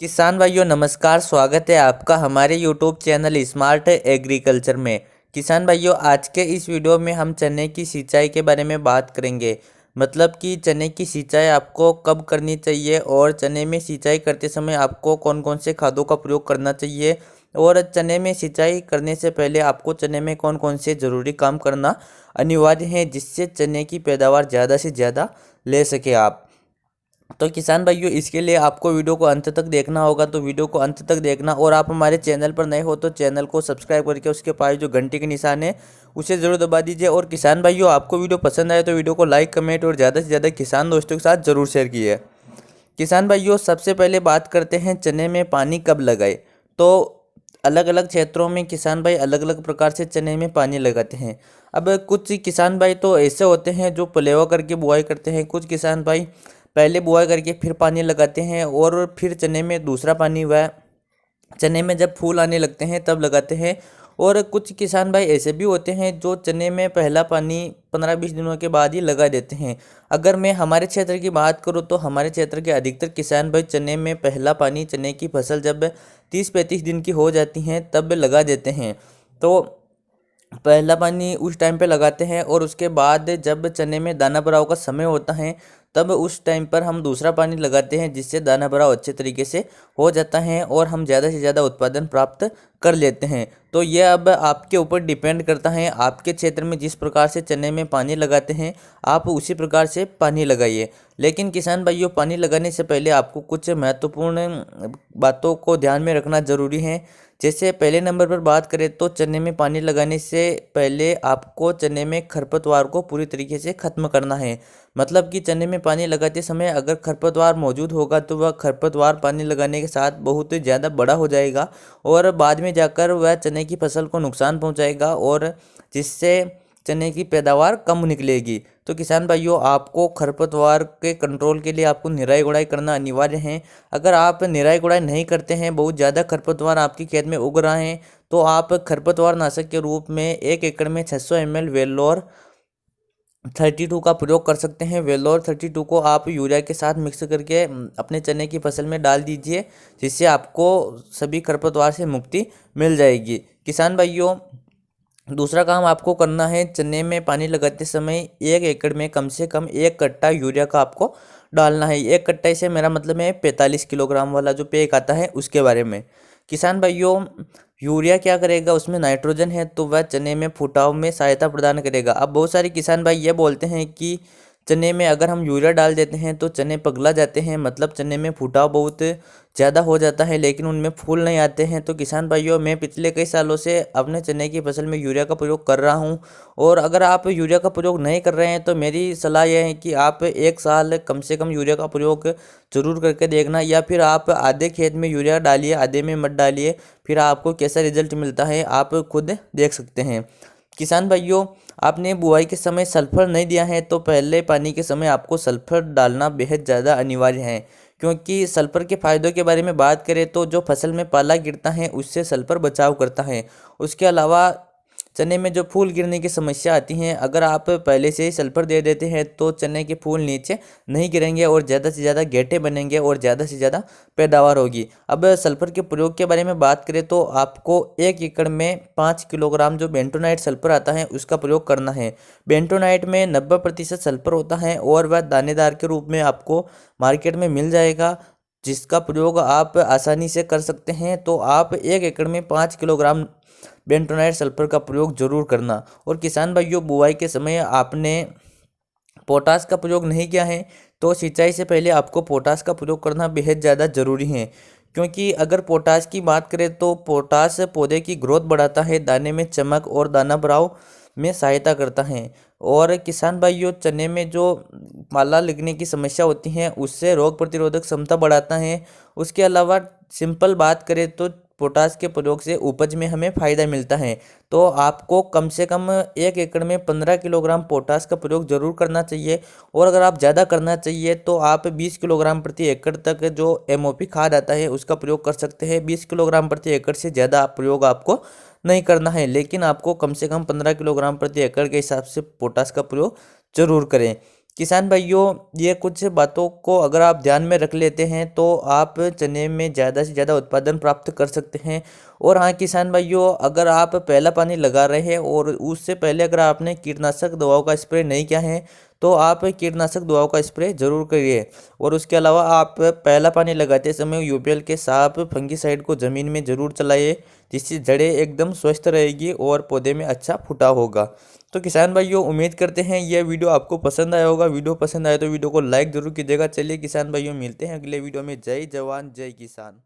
किसान भाइयों नमस्कार। स्वागत है आपका हमारे यूट्यूब चैनल स्मार्ट एग्रीकल्चर में। किसान भाइयों आज के इस वीडियो में हम चने की सिंचाई के बारे में बात करेंगे। मतलब कि चने की सिंचाई आपको कब करनी चाहिए और चने में सिंचाई करते समय आपको कौन कौन से खादों का प्रयोग करना चाहिए और चने में सिंचाई करने से पहले आपको चने में कौन कौन से ज़रूरी काम करना अनिवार्य है जिससे चने की पैदावार ज़्यादा से ज़्यादा ले सके आप। तो किसान भाइयों इसके लिए आपको वीडियो को अंत तक देखना होगा, तो वीडियो को अंत तक देखना। और आप हमारे चैनल पर नए हो तो चैनल को सब्सक्राइब करके उसके पास जो घंटी के निशान है उसे ज़रूर दबा दीजिए। और किसान भाइयों आपको वीडियो पसंद आए तो वीडियो को लाइक कमेंट और ज़्यादा से ज़्यादा किसान दोस्तों के साथ ज़रूर शेयर कीजिए। किसान भाइयों सबसे पहले बात करते हैं चने में पानी कब लगाए। तो अलग अलग क्षेत्रों में किसान भाई अलग अलग प्रकार से चने में पानी लगाते हैं। अब कुछ किसान भाई तो ऐसे होते हैं जो पलेवा करके बुआई करते हैं, कुछ किसान भाई पहले बुआई करके फिर पानी लगाते हैं और फिर चने में दूसरा पानी वह चने में जब फूल आने लगते हैं तब लगाते हैं। और कुछ किसान भाई ऐसे भी होते हैं जो चने में पहला पानी 15-20 दिनों के बाद ही लगा देते हैं। अगर मैं हमारे क्षेत्र की बात करूं तो हमारे क्षेत्र के अधिकतर किसान भाई चने में पहला पानी चने की फसल जब 30-35 दिन की हो जाती हैं तब लगा देते हैं। तो पहला पानी उस टाइम पे लगाते हैं और उसके बाद जब चने में दाना भराव का समय होता है तब उस टाइम पर हम दूसरा पानी लगाते हैं जिससे दाना भराव अच्छे तरीके से हो जाता है और हम ज़्यादा से ज़्यादा उत्पादन प्राप्त कर लेते हैं। तो यह अब आपके ऊपर डिपेंड करता है, आपके क्षेत्र में जिस प्रकार से चने में पानी लगाते हैं आप उसी प्रकार से पानी लगाइए। लेकिन किसान भाइयों पानी लगाने से पहले आपको कुछ महत्वपूर्ण बातों को ध्यान में रखना ज़रूरी है। जैसे पहले नंबर पर बात करें तो चने में पानी लगाने से पहले आपको चने में खरपतवार को पूरी तरीके से ख़त्म करना है। मतलब कि चने में पानी लगाते समय अगर खरपतवार मौजूद होगा तो वह खरपतवार पानी लगाने के साथ बहुत ज़्यादा बड़ा हो जाएगा और बाद में जाकर वह चने की फसल को नुकसान पहुंचाएगा और जिससे चने की पैदावार कम निकलेगी। तो किसान भाइयों आपको खरपतवार के कंट्रोल के लिए आपको निराई गुड़ाई करना अनिवार्य है। अगर आप निराई गुड़ाई नहीं करते हैं, बहुत ज़्यादा खरपतवार आपके खेत में उग रहा है, तो आप खरपतवार नाशक के रूप में 1 एकड़ में 600 ml वेलोर 32 का प्रयोग कर सकते हैं। वेलोर 32 को आप यूरिया के साथ मिक्स करके अपने चने की फसल में डाल दीजिए, जिससे आपको सभी खरपतवार से मुक्ति मिल जाएगी। किसान भाइयों दूसरा काम आपको करना है, चने में पानी लगाते समय 1 एकड़ में कम से कम 1 कट्टा यूरिया का आपको डालना है। 1 कट्टा से मेरा मतलब है 45 किलोग्राम वाला जो पैक आता है उसके बारे में। किसान भाइयों यूरिया क्या करेगा, उसमें नाइट्रोजन है तो वह चने में फुटाव में सहायता प्रदान करेगा। अब बहुत सारे किसान भाई ये बोलते हैं कि चने में अगर हम यूरिया डाल देते हैं तो चने पगला जाते हैं, मतलब चने में फुटाव बहुत ज़्यादा हो जाता है लेकिन उनमें फूल नहीं आते हैं। तो किसान भाइयों मैं पिछले कई सालों से अपने चने की फसल में यूरिया का प्रयोग कर रहा हूं और अगर आप यूरिया का प्रयोग नहीं कर रहे हैं तो मेरी सलाह यह है कि आप 1 साल कम से कम यूरिया का प्रयोग जरूर करके देखना, या फिर आप आधे खेत में यूरिया डालिए आधे में मत डालिए, फिर आपको कैसा रिजल्ट मिलता है आप खुद देख सकते हैं। किसान भाइयों आपने बुआई के समय सल्फर नहीं दिया है तो पहले पानी के समय आपको सल्फर डालना बेहद ज़्यादा अनिवार्य है, क्योंकि सल्फर के फायदों के बारे में बात करें तो जो फसल में पाला गिरता है उससे सल्फर बचाव करता है। उसके अलावा चने में जो फूल गिरने की समस्या आती है, अगर आप पहले से ही सल्फर दे देते हैं तो चने के फूल नीचे नहीं गिरेंगे और ज़्यादा से ज़्यादा गेंठे बनेंगे और ज़्यादा से ज़्यादा पैदावार होगी। अब सल्फर के प्रयोग के बारे में बात करें तो आपको 1 एकड़ में 5 किलोग्राम जो बेंटोनाइट सल्फर आता है उसका प्रयोग करना है। बेंटोनाइट में 90% सल्फर होता है और वह दानेदार के रूप में आपको मार्केट में मिल जाएगा, जिसका प्रयोग आप आसानी से कर सकते हैं। तो आप 1 एकड़ में 5 किलोग्राम बेंटोनाइट सल्फर का प्रयोग जरूर करना। और किसान भाइयों बुआई के समय आपने पोटास का प्रयोग नहीं किया है तो सिंचाई से पहले आपको पोटास का प्रयोग करना बेहद ज़्यादा ज़रूरी है, क्योंकि अगर पोटास की बात करें तो पोटास पौधे की ग्रोथ बढ़ाता है, दाने में चमक और दाना भराव में सहायता करता है। और किसान भाइयों चने में जो पाला लगने की समस्या होती है उससे रोग प्रतिरोधक क्षमता बढ़ाता है। उसके अलावा सिंपल बात करें तो पोटास के प्रयोग से उपज में हमें फ़ायदा मिलता है। तो आपको कम से कम 1 एकड़ में 15 किलोग्राम पोटास का प्रयोग जरूर करना चाहिए। और अगर आप ज़्यादा करना चाहिए तो आप 20 किलोग्राम प्रति एकड़ तक जो MOP खाद आता है उसका प्रयोग कर सकते हैं। 20 किलोग्राम प्रति एकड़ से ज़्यादा प्रयोग आपको नहीं करना है, लेकिन आपको कम से कम 15 किलोग्राम प्रति एकड़ के हिसाब से पोटास का प्रयोग जरूर करें। किसान भाइयों, ये कुछ बातों को अगर आप ध्यान में रख लेते हैं तो आप चने में ज़्यादा से ज़्यादा उत्पादन प्राप्त कर सकते हैं। और हाँ किसान भाइयों, अगर आप पहला पानी लगा रहे हैं और उससे पहले अगर आपने कीटनाशक दवाओं का स्प्रे नहीं किया है तो आप कीटनाशक दवाओं का स्प्रे जरूर करिए। और उसके अलावा आप पहला पानी लगाते समय यूपीएल के साफ फंगिसाइड को ज़मीन में ज़रूर चलाइए, जिससे जड़ें एकदम स्वस्थ रहेगी और पौधे में अच्छा फुटाव होगा। तो किसान भाइयों, उम्मीद करते हैं यह वीडियो आपको पसंद आया होगा। वीडियो पसंद आए तो वीडियो को लाइक जरूर कीजिएगा। चलिए किसान भाइयों, मिलते हैं अगले वीडियो में। जय जवान जय किसान।